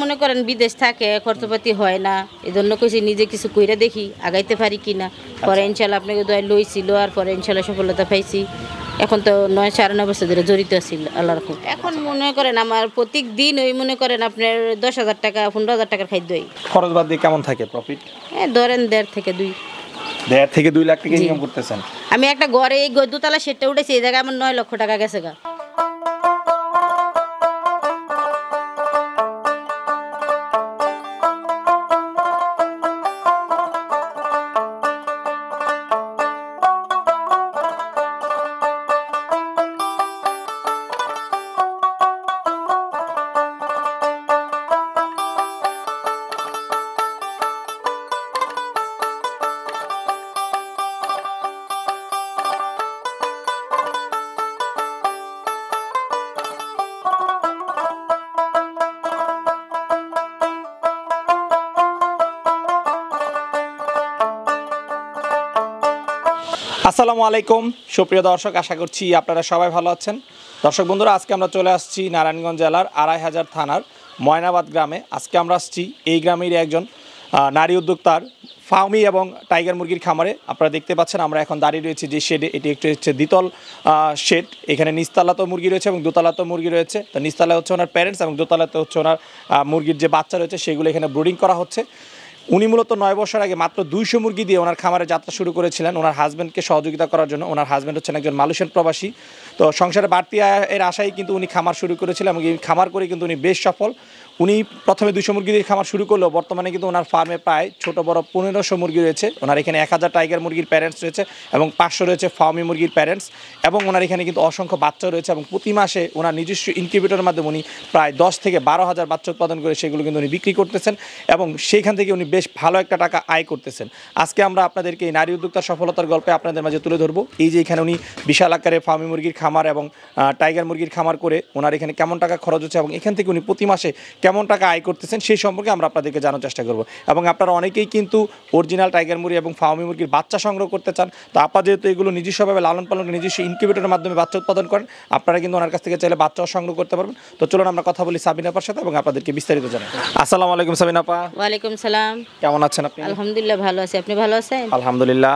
মনে করেন বিদেশ থাকে, খরচপাতি হয় না, এজন্য কইছি নিজে কিছু কইরা দেখি আগাইতে পারি কিনা। পরে ইনশাল্লাহ আপনাকে দোয়া লইছিল, আর পরে ইনশাল্লাহ সফলতা পাইছি। এখন তো 9 সাড়ে 9 বছর ধরে জড়িত আছি আল্লাহর রহমতে। এখন মনে করেন আমার প্রত্যেক দিন ওই মনে করেন আপনার 10,000 টাকা 15,000 টাকার খাদ্য হয়। খরচ বাদ দিয়ে কেমন থাকে প্রফিট? ধরেন 1.5 থেকে 2। 1.5 থেকে 2 লাখ টাকা ইনকাম করতেছেন? আমি একটা ঘরে এই দোতলা সেটটা উঠেছি, এই জায়গায় আমার 9 লক্ষ টাকা গেছে গা। আসসালামু আলাইকুম সুপ্রিয় দর্শক, আশা করছি আপনারা সবাই ভালো আছেন। দর্শক বন্ধুরা, আজকে আমরা চলে আসছি নারায়ণগঞ্জ জেলার 2,500 থানার ময়নাবাদ গ্রামে। আজকে আমরা আসছি এই গ্রামের একজন নারী উদ্যোক্তার ফার্মি এবং টাইগার মুরগির খামারে। আপনারা দেখতে পাচ্ছেন আমরা এখন দাঁড়িয়ে রয়েছি যে শেডে, এটি একটু হচ্ছে দ্বিতল শেড। এখানে নিচতলাতেও মুরগি রয়েছে এবং দোতলাতেও মুরগি রয়েছে। তো নিচতলায় হচ্ছে ওনার প্যারেন্টস এবং দোতলাতে হচ্ছে ওনার মুরগির যে বাচ্চা রয়েছে সেগুলো এখানে ব্রুডিং করা হচ্ছে। উনি মূলত 9 বছর আগে মাত্র 200 মুরগি দিয়ে ওনার খামারে যাত্রা শুরু করেছিলেন ওনার হাজব্যান্ডকে সহযোগিতা করার জন্য। ওনার হাজব্যান্ড হচ্ছেন একজন মালয়েশিয়ান প্রবাসী। তো সংসারে বাড়তি আয়ের আশায় কিন্তু উনি খামার শুরু করেছিলেন এবং এই খামার করে কিন্তু উনি বেশ সফল। উনি প্রথমে 200 মুরগি দিয়ে খামার শুরু করলেও বর্তমানে কিন্তু ওনার ফার্মে প্রায় ছোট বড় 1500 মুরগি রয়েছে। ওনার এখানে 1000 টাইগার মুরগির প্যারেন্টস রয়েছে এবং 500 রয়েছে ফার্মি মুরগির প্যারেন্টস, এবং ওনার এখানে কিন্তু অসংখ্য বাচ্চা রয়েছে এবং প্রতি মাসে ওনার নিজস্ব ইনকিউবেটরের মাধ্যমে উনি প্রায় 10 থেকে 12,000 বাচ্চা উৎপাদন করে সেগুলো কিন্তু উনি বিক্রি করতেছেন এবং সেইখান থেকে উনি বেশ ভালো একটা টাকা আয় করতেছেন। আজকে আমরা আপনাদেরকে এই নারী উদ্যোক্তার সফলতার গল্পে আপনাদের মাঝে তুলে ধরবো। এই যে এখানে উনি বিশাল আকারে ফার্মি মুরগির খামার এবং টাইগার মুরগির খামার করে ওনার এখানে কেমন টাকা খরচ হচ্ছে এবং এখান থেকে উনি প্রতি মাসে কেমন টাকা আয় করতেছেন সেই সম্পর্কে আমরা আপনাদেরকে জানার চেষ্টা করব। এবং আপনারা অনেকেই কিন্তু অরিজিনাল টাইগার মুরগি এবং ফার্মি মুরগির বাচ্চা সংগ্রহ করতে চান। তো আপা যেহেতু এগুলো নিজস্বভাবে লালন পালন করে নিজস্ব ইনকিউবেটরের মাধ্যমে বাচ্চা উৎপাদন করেন, আপনারা কিন্তু ওনার কাছ থেকে চাইলে বাচ্চাও সংগ্রহ করতে পারবেন। তো চলুন আমরা কথা বলি সাবিনা আপার সাথে এবং আপনাদেরকে বিস্তারিত জানাই। আসসালামু আলাইকুম সাবিনা আপা। ওয়ালাইকুম সালাম। কেমন আছেন আপনি? আলহামদুলিল্লাহ ভালো আছি, আপনি ভালো আছেন? আলহামদুলিল্লাহ।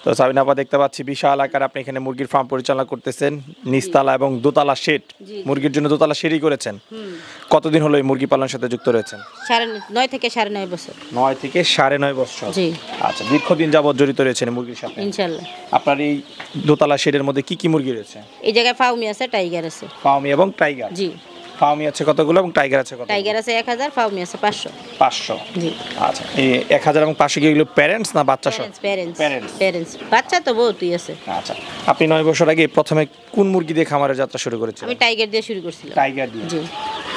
তো সাবিনা আপা, দেখতে পাচ্ছি বিশাল আকারে আপনি এখানে মুরগির ফার্ম পরিচালনা করতেছেন, নিচতলা এবং দোতলা শেড। মুরগির জন্য দোতলা শেডই করেছেন। কতদিন হলো এই মুরগি পালনের সাথে যুক্ত রয়েছেন? 9 থেকে 9.5 বছর। 9 থেকে 9.5 বছর। জি। আচ্ছা, দীর্ঘদিন যাবত জড়িত রয়েছেন মুরগির সাথে ইনশাআল্লাহ। আপনার এই দোতলা শেডের মধ্যে কি কি মুরগি রয়েছে? এই জায়গায় ফার্মি আছে, টাইগার আছে। ফার্মি এবং টাইগার? জি। ফার্মি আছে কতগুলো এবং টাইগার আছে কত? টাইগার আছে 1000, ফার্মি আছে 500। 500। জি। আচ্ছা, এই 1000 এবং 500 কি এগুলো প্যারেন্টস না বাচ্চা সহ? প্যারেন্টস। বাচ্চা তো বহুতই আছে। আচ্ছা, আপনি 9 বছর আগে প্রথমে কোন মুরগি দিয়ে খামারের যাত্রা শুরু করেছিলেন? আমি টাইগার দিয়ে শুরু করেছিলাম। টাইগার দিয়ে? জি।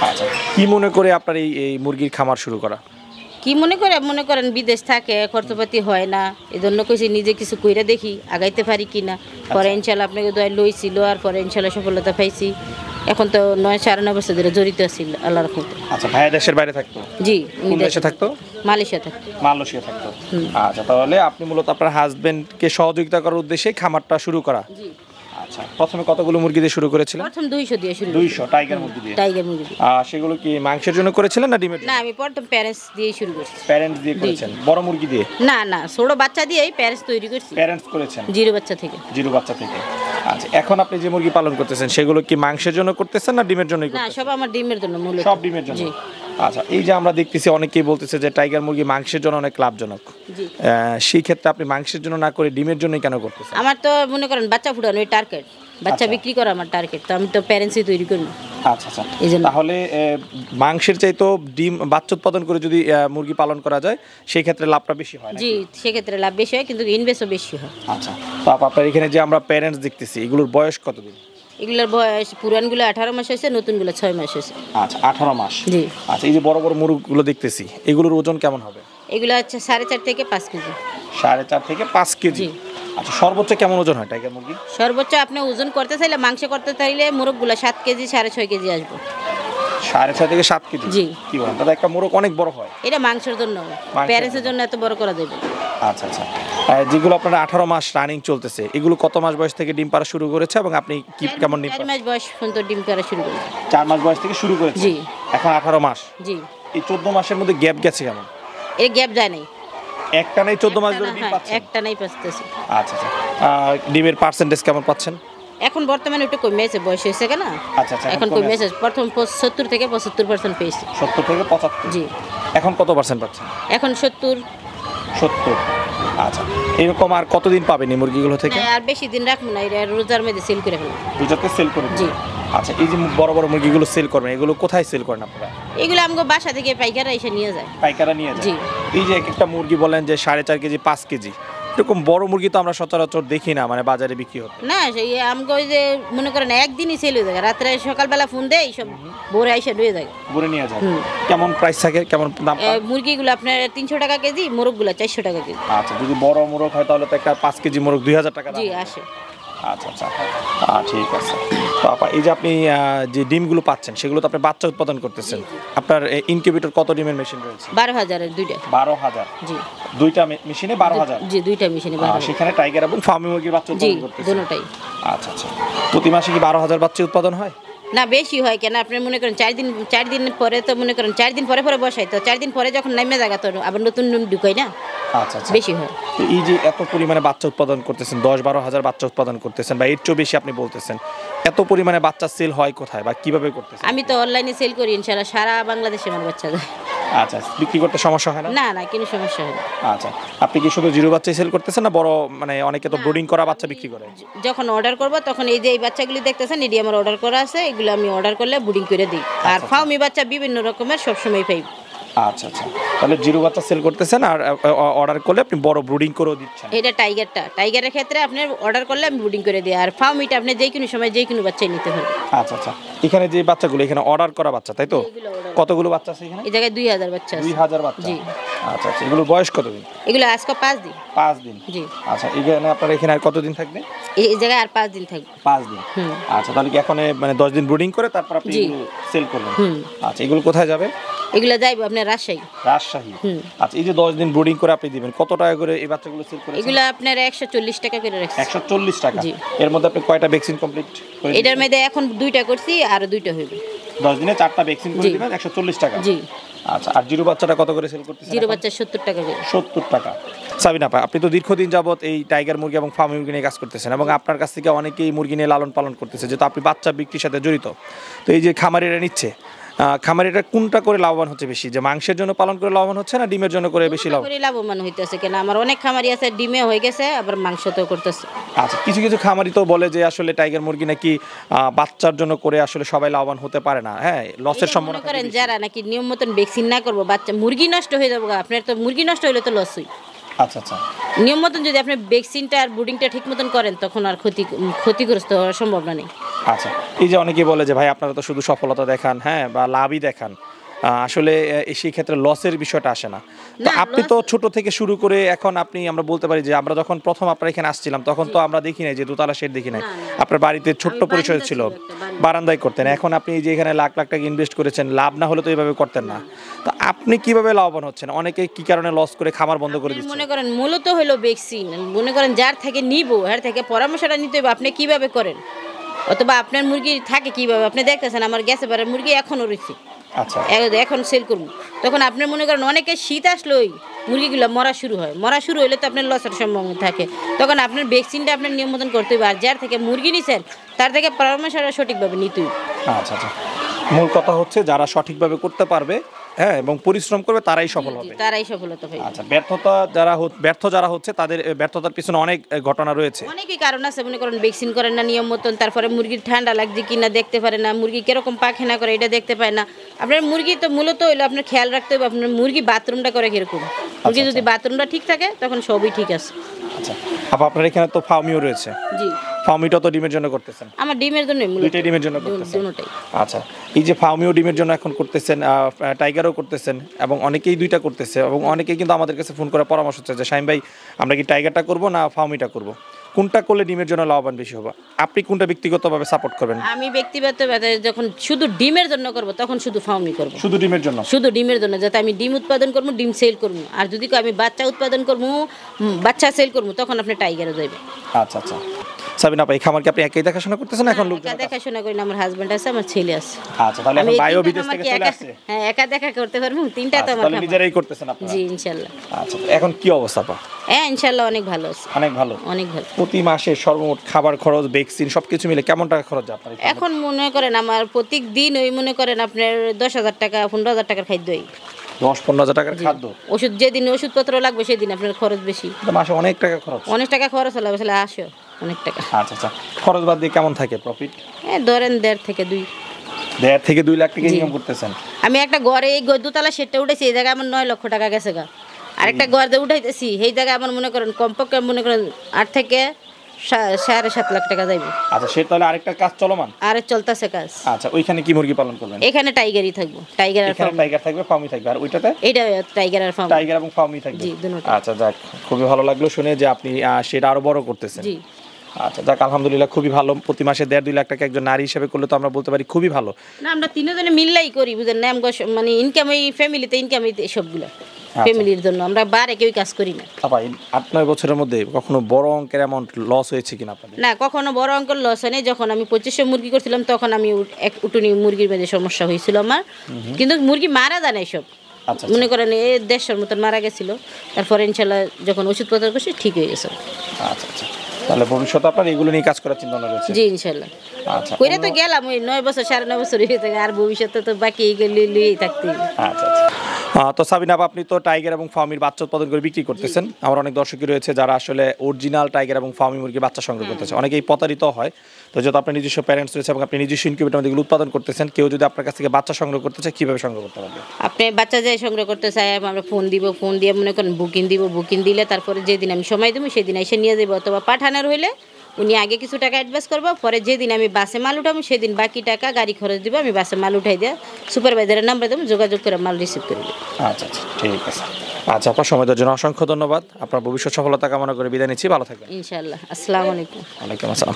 আচ্ছা, কি মনে করে আপনার এই মুরগির খামার শুরু করা? কি মনে করেন বিদেশ থাকে, খরচপাতি হয় না, এজন্য কইছি নিজে কিছু কইরা দেখি আগাইতে পারি কিনা। পরে ইনশাল্লাহ আপনাকে দোয়া লইছিল, আর পরে ইনশাল্লাহ সফলতা পাইছি। এখন তো 9 সাড়ে 9 বছর ধরে জড়িত আছি আল্লাহর রহমতে। আচ্ছা, ভাইয়া দেশের বাইরে থাকতো? জি। কোন দেশে থাকতো? মালয়েশিয়া থাকতো। মালয়েশিয়া থাকতো। আচ্ছা, তাহলে আপনি মূলত আপনার হাজবেন্ডকে সহযোগিতা করার উদ্দেশ্যে খামারটা শুরু করা? জি। আচ্ছা, প্রথমে কতগুলো মুরগি দিয়ে শুরু করেছিলেন? প্রথম 200 দিয়ে শুরু। 200 টাইগার মুরগি দিয়ে? টাইগার মুরগি দিয়ে। সেগুলো কি মাংসের জন্য করেছিলেন না ডিমের জন্য? না, আমি প্রথম প্যারেন্টস দিয়ে শুরু করছি। প্যারেন্টস দিয়ে করেছেন? বড় মুরগি দিয়ে? না না, ছোট বাচ্চা দিয়েই প্যারেন্টস তৈরি করছি। প্যারেন্টস করেছেন জিরো বাচ্চা থেকে? জিরো বাচ্চা থেকে। আচ্ছা, এখন আপনি যে মুরগি পালন করতেছেন সেগুলো কি মাংসের জন্য করতেছেন না ডিমের জন্যই না, করতেছেন? সব আমার ডিমের জন্য মূলত। সব ডিমের জন্য? জি। আচ্ছা, এই যে আমরা দেখতেছি অনেকেই বলতেছে যে টাইগার মুরগি মাংসের জন্য অনেক লাভজনক। জি। সেই ক্ষেত্রে আপনি মাংসের জন্য না করে ডিমের জন্যই কেন করতেছেন? আমার তো মনে করেন বাচ্চা ফুটানো ওই টার্গেট, বাচ্চা বিক্রি করা আমার টার্গেট। তো আমি তো প্যারেন্টসই তৈরি করি। আচ্ছা আচ্ছা, তাহলে মাংসের চাইতো ডিম বাচ্চা উৎপাদন করে যদি মুরগি পালন করা যায় সেই ক্ষেত্রে লাভটা বেশি হয়? জি, সেক্ষেত্রে লাভ বেশি হয়, কিন্তু ইনভেস্টও বেশি হয়। আচ্ছা, তো আপনার এখানে যে আমরা প্যারেন্টস দেখতেছি এগুলোর বয়স কতদিন? এগুলোর বয়স পুরানগুলো 18 মাস হয়েছে, নতুনগুলো 6 মাস হয়েছে। আচ্ছা, 18 মাস। জি। আচ্ছা, এই যে বড় বড় মুরগিগুলো দেখতেছি এগুলোর ওজন কেমন হবে? এগুলো হচ্ছে 4.5 থেকে 5 কেজি। 4.5 থেকে 5 কেজি? আচ্ছা, সর্বোচ্চ কেমন ওজন হয় টাইগার মুরগি? সর্বোচ্চ আপনি ওজন করতে চাইলে, মাংস করতে চাইলে মোরগগুলো 7 কেজি 6.5 কেজি আসবে। 6.5 থেকে 7 কেজি? জি। কি বলেন, তাহলে একটা মোরগ অনেক বড় হয়? এটা মাংসের জন্য, প্যারেন্টসের জন্য এত বড় করা যাবে। আচ্ছা আচ্ছা, যেগুলো আপনারা 18 মাস রানিং চলতেছে এগুলো কত মাস বয়স থেকে ডিম পাড়া শুরু করেছে এবং আপনি কি কেমন ডিম? 4 মাস বয়স পর্যন্ত ডিম পাড়া শুরু করেছে। 4 মাস বয়স থেকে শুরু করেছে? জি। এখন 18 মাস? জি। এই 14 মাসের মধ্যে গ্যাপ গেছে কেমন? এর গ্যাপ যায় নাই, একটা নাই 14 মাস ধরে ডিম হ্যাঁ, পাচ্ছেন? একটা নাই পাচ্তেছি। আচ্ছা আচ্ছা। ডিমের পার্সেন্টেজ কেমন পাচ্ছেন? এখন বর্তমানে একটু কমে আছে, বয়স হয়েছে কেন, আচ্ছা আচ্ছা, এখন কমে আছে। প্রথম 70 থেকে 75% পেয়েছি। 70 থেকে 75। জি, এখন কত পার্সেন্ট পাচ্ছেন? এখন 70। 70। আচ্ছা, এরকম আর কতদিন পাবেন এই মুরগিগুলো থেকে? আর বেশি দিন রাখবো না, এটা রোজার মধ্যে সেল করে ফেলবো। রোজাতে সেল করে জি। দিবেন? আচ্ছা, এই যে বড় বড় মুরগিগুলো সেল করবেন, এগুলো কোথায় সেল করেন আপনারা? এগুলো আমাকে বাসা থেকে পাইকাররা এসে নিয়ে যায়। পাইকাররা নিয়ে যায়? জি। এই যে এক একটা মুরগি বলেন যে 4.5 কেজি 5 কেজি, এরকম বড় মুরগি তো আমরা সচরাচর দেখি না মানে বাজারে বিক্রি হতে। না, সেই আমাকে ওই যে মনে করেন একদিনই সেল হয়ে যায়, রাত্রে সকালবেলা ফোন দেয় সব ভোরে এসে রয়ে যায়। ঘুরে নিয়ে যায়? হুম। কেমন প্রাইস থাকে, কেমন দাম পান? মুরগিগুলো আপনার 300 টাকা কেজি, মোরগগুলো 400 টাকা কেজি। আচ্ছা, যদি বড় মোরগ হয় তাহলে তো একটা 5 কেজি মোরগ 2000 টাকা দাম জি, হবে। আসে। আচ্ছা আচ্ছা, ঠিক আছে। তো আপা, এই যে আপনি যে ডিমগুলো পাচ্ছেন সেগুলো তো আপনি বাচ্চা উৎপাদন করতেছেন। আপনার ইনকিউবেটর কত ডিমের মেশিন রয়েছে? 12,000-এর দুইটা। 12,000? জি, দুইটা মেশিনে 12,000? জি, দুইটা মেশিনে 12,000। সেখানে টাইগার এবং ফার্মি মুরগির বাচ্চা জি, উৎপাদন করতেছেন? দুটোটাই। আচ্ছা আচ্ছা। প্রতি মাসে কি 12,000 বাচ্চা উৎপাদন হয়? না, বেশি হয় কেন, আপনি মনে করেন 4 দিন পরে তো মনে করেন 4 দিন পরে পরে বসাই, তো 4 দিন পরে যখন নামে জায়গা তো আবার নতুন ঢুকাই না, আচ্ছা আচ্ছা, বেশি হয়। তো এই যে এত পরিমাণে বাচ্চা উৎপাদন করতেছেন, 10-12 হাজার বাচ্চা উৎপাদন করতেছেন বা এর চেয়েও বেশি আপনি বলতেছেন, এত পরিমাণে বাচ্চা সেল হয় কোথায় বা কিভাবে করতেছেন? আমি তো অনলাইনে সেল করি, ইনশাআল্লাহ সারা বাংলাদেশে আমার বাচ্চা যায়। আচ্ছা, বিক্রি করতে সমস্যা হয় না? না না, কোনো সমস্যা হয় না। আচ্ছা, আপনি কি শুধু জিরো বাচ্চাই সেল করতেছেন না বড়, মানে অনেকে তো ব্রুডিং করা বাচ্চা বিক্রি করে? যখন অর্ডার করব তখন এই যে এই বাচ্চাগুলি দেখতেছেন, এটি আমার অর্ডার করা আছে, এগুলো আমি অর্ডার করলে বুডিং করে দিই। আর ফার্মি বাচ্চা বিভিন্ন রকমের সবসময় পাই। আচ্ছা আচ্ছা, তাহলে জিরো বাচ্চা সেল করতেছেন আর অর্ডার করলে আপনি বড় ব্রুডিং করেও দিচ্ছেন? এটা টাইগারের ক্ষেত্রে আপনি অর্ডার করলে আমি বুডিং করে দিই, আর ফার্মিটা আপনি যে কোনো সময় যে কোনো বাচ্চাই নিতে পারবেন। আচ্ছা আচ্ছা, এখানে যে বাচ্চাগুলো এখানে অর্ডার করা বাচ্চা, তাই তো? এগুলো order কতগুলো বাচ্চা আছে এখানে? এই জায়গায় 2000 বাচ্চা আছে। 2000 বাচ্চা? জি। আচ্ছা আচ্ছা, এগুলোর বয়স কতদিন? এগুলো আজকে 5 দিন। 5 দিন? জি। আচ্ছা, এখানে আপনার এখানে আর কতদিন থাকবে? এই জায়গায় আর 5 দিন থাকবে। 5 দিন? হুম। আচ্ছা, তাহলে কি এখন মানে 10 দিন ব্রুডিং করে তারপর আপনি জি। এগুলো সেল করবেন? হুম। আচ্ছা, এগুলো কোথায় যাবে? এগুলো যাইবো আপনার রাজশাহী। রাজশাহী? হুম। আচ্ছা, এই যে 10 দিন ব্রুডিং করে আপনি দিবেন, কত টাকা করে এই বাচ্চাগুলো সেল করেছেন? এগুলো আপনার 140 টাকা করে রাখছি। 140 টাকা? জি। এর মধ্যে আপনি কয়টা ভ্যাকসিন কমপ্লিট করে? এটার মধ্যে এখন 2টা করছি, আর 2টা হইবে। 10 দিনে 4টা ভ্যাকসিন করে জি। দিবেন 140 টাকা? জি। আচ্ছা, আর জিরো বাচ্চাটা কত করে সেল করতেছেন? জিরো এখন? বাচ্চা 70 টাকা করে। 70 টাকা। সাবিনা আপা, আপনি তো দীর্ঘদিন যাবত এই টাইগার মুরগি এবং ফার্মি মুরগি নিয়ে কাজ করতেছেন এবং আপনার কাছ থেকে অনেকেই মুরগি নিয়ে লালন পালন করতেছে, যেহেতু আপনি বাচ্চা বিক্রির সাথে জড়িত। তো এই যে খামারিরা নিচ্ছে, খামারিরা কোনটা করে লাভবান হচ্ছে বেশি, যে মাংসের জন্য পালন করে লাভবান হচ্ছে না ডিমের জন্য করে বেশি লাভ? করে লাভবান হইতেছে কেন, আমার অনেক খামারি আছে ডিমে হয়ে গেছে, আবার মাংসতেও করতেছে। আচ্ছা, কিছু কিছু খামারি তো বলে যে আসলে টাইগার মুরগি নাকি বাচ্চার জন্য করে আসলে সবাই লাভবান হতে পারে না, হ্যাঁ, লসের এটা সম্ভাবনা মনে করেন থাকে বেশি। যারা নাকি নিয়ম মতন ভ্যাকসিন না করবো, বাচ্চা মুরগি নষ্ট হয়ে যাবো। আপনার তো মুরগি নষ্ট হলে তো লস হই। আচ্ছা আচ্ছা, নিয়ম মতন যদি আপনি ভ্যাকসিনটা আর ব্রুডিংটা ঠিক মতন করেন, তখন আর ক্ষতিগ্রস্ত হওয়ার সম্ভাবনা নেই। আচ্ছা, এই যে অনেকেই বলে যে ভাই আপনারা তো শুধু সফলতা দেখান, হ্যাঁ, বা লাভই দেখান, আসলে সেই ক্ষেত্রে লসের বিষয়টা আসে না। তো না, আপনি তো ছোট থেকে শুরু করে এখন আপনি, আমরা বলতে পারি যে আমরা যখন প্রথম আপনার এখানে আসছিলাম তখন তো আমরা দেখি নাই যে দোতলা শেড দেখি নাই, না, না। আপনার বাড়িতে ছোট্ট আমি পরিসর বারান্দা ছিল, ছিল একটা, বারান্দা। বারান্দায় করতেন। এখন আপনি এই যে এখানে লাখ লাখ টাকা ইনভেস্ট করেছেন, লাভ না হলে তো এইভাবে করতেন না। তো আপনি কিভাবে লাভবান হচ্ছেন? অনেকে কি কারণে লস করে খামার বন্ধ করে আপনি দিচ্ছে? মনে করেন মূলত হলো ভ্যাকসিন, মনে করেন যার থেকে নিব এর থেকে পরামর্শটা নিতে হবে আপনি কিভাবে করেন, অথবা আপনার মুরগি থাকে কিভাবে। আপনি দেখতেছেন আমার গ্যাসে বাড়ার মুরগি এখনও রয়েছে, আচ্ছা এখন সেল করবো। তখন আপনি মনে করেন অনেকে শীত আসলেই মুরগিগুলো মরা শুরু হয়, মরা শুরু হলে তো আপনার লসের সম্ভাবনা থাকে। তখন আপনার ভ্যাকসিনটা আপনার নিয়ম মতন করতে হবে, আর যার থেকে মুরগি নিছেন তার থেকে পরামর্শটা সঠিকভাবে নিতে হবে। আচ্ছা আচ্ছা, মূল কথা হচ্ছে যারা সঠিকভাবে করতে পারবে, হ্যাঁ, এবং পরিশ্রম করবে তারাই সফল হবে। তারাই সফলতা পাবে। আচ্ছা, ব্যর্থ যারা হচ্ছে তাদের ব্যর্থতার পিছনে অনেক ঘটনা রয়েছে। অনেকই কারণ আছে, মনে করেন ভ্যাকসিন করেন না নিয়ম মতন, তারপরে মুরগির ঠান্ডা লাগছে কিনা দেখতে পারে না, মুরগি কিরকম পায়খানা করে এটা দেখতে পায় না। আপনার মুরগি তো মূলত হইলো আপনার খেয়াল রাখতে হবে আপনার মুরগি বাথরুমটা করে কিরকম। মুরগি যদি বাথরুমটা ঠিক থাকে তখন সবই ঠিক আছে। আচ্ছা, আপনার এখানে তো ফার্মিও রয়েছে, জি, ফার্মিটা তো ডিমের জন্য করতেছেন? আমার ডিমের জন্য দুইটাই ডিমের জন্য করতেছেন? দুটোটাই। আচ্ছা, এই যে ফার্মিও ডিমের জন্য এখন করতেছেন, টাইগারও করতেছেন, এবং অনেকেই দুইটা করতেছে, এবং অনেকেই কিন্তু আমাদের কাছে ফোন করে পরামর্শ হচ্ছে যে শাইম ভাই আমরা কি টাইগারটা করব না ফার্মিটা করব, কোনটা করলে ডিমের জন্য লাভবান বেশি হবে? আপনি কোনটা ব্যক্তিগতভাবে সাপোর্ট করবেন? আমি ব্যক্তিগতভাবে যখন শুধু ডিমের জন্য করব তখন শুধু ফার্মই করব, শুধু ডিমের জন্য? শুধু ডিমের জন্য, যাতে আমি ডিম উৎপাদন করবো, ডিম সেল করবো। আর যদি আমি বাচ্চা উৎপাদন করবো, বাচ্চা সেল করবো, তখন আপনি টাইগারে যাইবে। আচ্ছা আচ্ছা, সাবিনা আপা, এই খামার কি আপনি একাই দেখাশোনা করতেছেন না এখন লোক? একা দেখাশোনা করি না, আমার হাজবেন্ড আছে, আমার ছেলে আছে। আচ্ছা, তাহলে এখন আমি এই ভাইও তিনটা বিদেশ আমার থেকে কি চলে একা- আসছে? হ্যাঁ, একা দেখা করতে পারবো, তিনটা তো আচ্ছা, আমার তাহলে খামার। নিজেরাই করতেছেন আপনারা? জি ইনশাল্লাহ। আচ্ছা, এখন কি অবস্থা আপা? হ্যাঁ ইনশাল্লাহ অনেক ভালো আছে, অনেক ভালো। অনেক ভালো। প্রতি মাসে সর্বমোট খাবার খরচ, ভ্যাকসিন সবকিছু মিলে কেমন টাকা খরচ যায় আপনার এই খামারে? এখন মনে করেন আমার প্রত্যেক দিন ওই মনে করেন আপনার 10,000 টাকা 15,000 টাকার খাদ্য, 10-15 হাজার টাকার খাদ্য? ওষুধ যেদিন ওষুধপত্র লাগবে সেদিন আপনার খরচ বেশি, তো মাসে অনেক টাকা খরচ। অনেক টাকা খরচ হলে আসলে আসে অনেক টাকা। আচ্ছা আচ্ছা, খরচ বাদ দিয়ে কেমন থাকে প্রফিট? হ্যাঁ ধরেন 1.5 থেকে 2। 1.5 থেকে 2 লাখ টাকা জি। ইনকাম করতেছেন? আমি একটা ঘরে এই দোতলা সেটটা উঠেছি, এই জায়গায় আমার 9 লক্ষ টাকা গেছে গা। আরেকটা ঘর দিয়ে উঠাইতেছি, সেই জায়গায় আমার মনে করেন কমপক্ষে মনে করেন 8 থেকে 7.5 লাখ টাকা যাইবে। আচ্ছা, সে তাহলে আরেকটা কাজ চলমান? আর চলতেছে কাজ। আচ্ছা, ওইখানে কি মুরগি পালন করবেন? এখানে টাইগারই থাকবো, টাইগার আর এখানে ফার্ম। টাইগার থাকবে, ফার্মই থাকবে, আর ওইটাতে এইটা টাইগার আর ফার্ম। টাইগার এবং ফার্মই থাকবে? জি, দুটোটা। আচ্ছা, যাক, খুবই ভালো লাগলো শুনে যে আপনি সেটা আরো বড় করতেছেন। জি। আচ্ছা, যাক, আলহামদুলিল্লাহ, খুবই ভালো। প্রতি মাসে 1.5-2 লাখ টাকা একজন নারী হিসেবে করলে তো আমরা বলতে পারি খুবই ভালো। না আমরা তিনজনে মিললাই করি বুঝেন না, আমগো মানে ইনকাম এই ফ্যামিলিতে ইনকাম এই সবগুলো ফ্যামিলির জন্য, আমরা বারে কেউ কাজ করি না। আপা, 8-9 বছরের মধ্যে কখনো বড় অঙ্কের অ্যামাউন্ট লস হয়েছে কিনা আপনাদের? না কখনো বড় অঙ্কের লস হয়নি। যখন আমি 2500 মুরগি করছিলাম তখন আমি এক উটুনি মুরগির মধ্যে সমস্যা হয়েছিল আমার, কিন্তু মুরগি মারা যায় না সব, আচ্ছা, মনে করেন 150 মতন মারা গেছিল। তারপরে ইনশাল্লাহ যখন ওষুধপত্র করছি ঠিক হয়ে গেছে। আচ্ছা আচ্ছা, তাহলে ভবিষ্যতে আপনার এগুলো নিয়ে কাজ করার চিন্তা ভাবনা রয়েছে? জি ইনশাল্লাহ। আচ্ছা, কইরা তো গেলাম ওই 9 বছর 9.5 বছর হয়ে থাকে, আর ভবিষ্যতে তো বাকি এইগুলি লিয়েই থাকতে হবে। আচ্ছা আচ্ছা। তো সাবিনা আপা, আপনি তো টাইগার এবং ফার্মির বাচ্চা উৎপাদন করে বিক্রি করতেছেন। আমার অনেক দর্শকই রয়েছে যারা আসলে অরিজিনাল টাইগার এবং ফার্মি মুরগির বাচ্চা সংগ্রহ করতেছে, অনেকেই প্রতারিত হয়। তো যেহেতু আপনার নিজস্ব প্যারেন্টস রয়েছে এবং আপনি নিজস্ব ইনকিউবেটর মধ্যে এগুলো উৎপাদন করতেছেন, কেউ যদি আপনার কাছ থেকে বাচ্চা সংগ্রহ করতে চায় কিভাবে সংগ্রহ করতে পারবে? আপনি বাচ্চা যাই সংগ্রহ করতে চাই, আমরা ফোন দিব, ফোন দিয়ে মনে করেন বুকিং দিব, বুকিং দিলে তারপরে যেদিন আমি সময় দেবো সেদিন এসে নিয়ে যাবো, অথবা পাঠানোর হইলে উনি আগে কিছু টাকা অ্যাডভান্স করবো, পরে যেদিন আমি বাসে মাল উঠাবো সেদিন বাকি টাকা গাড়ি খরচ দিব, আমি বাসে মাল উঠাই দিয়ে সুপারভাইজারের নাম্বার দেবো, যোগাযোগ করে মাল রিসিভ করে দেবো। আচ্ছা আচ্ছা, ঠিক আছে। আচ্ছা, আপনার সময় দেওয়ার জন্য অসংখ্য ধন্যবাদ। আপনার ভবিষ্যৎ সফলতা কামনা করে বিদায় নিচ্ছি, ভালো থাকবেন। ইনশাআল্লাহ। আসসালামু আলাইকুম। ওয়ালাইকুম আসসালাম।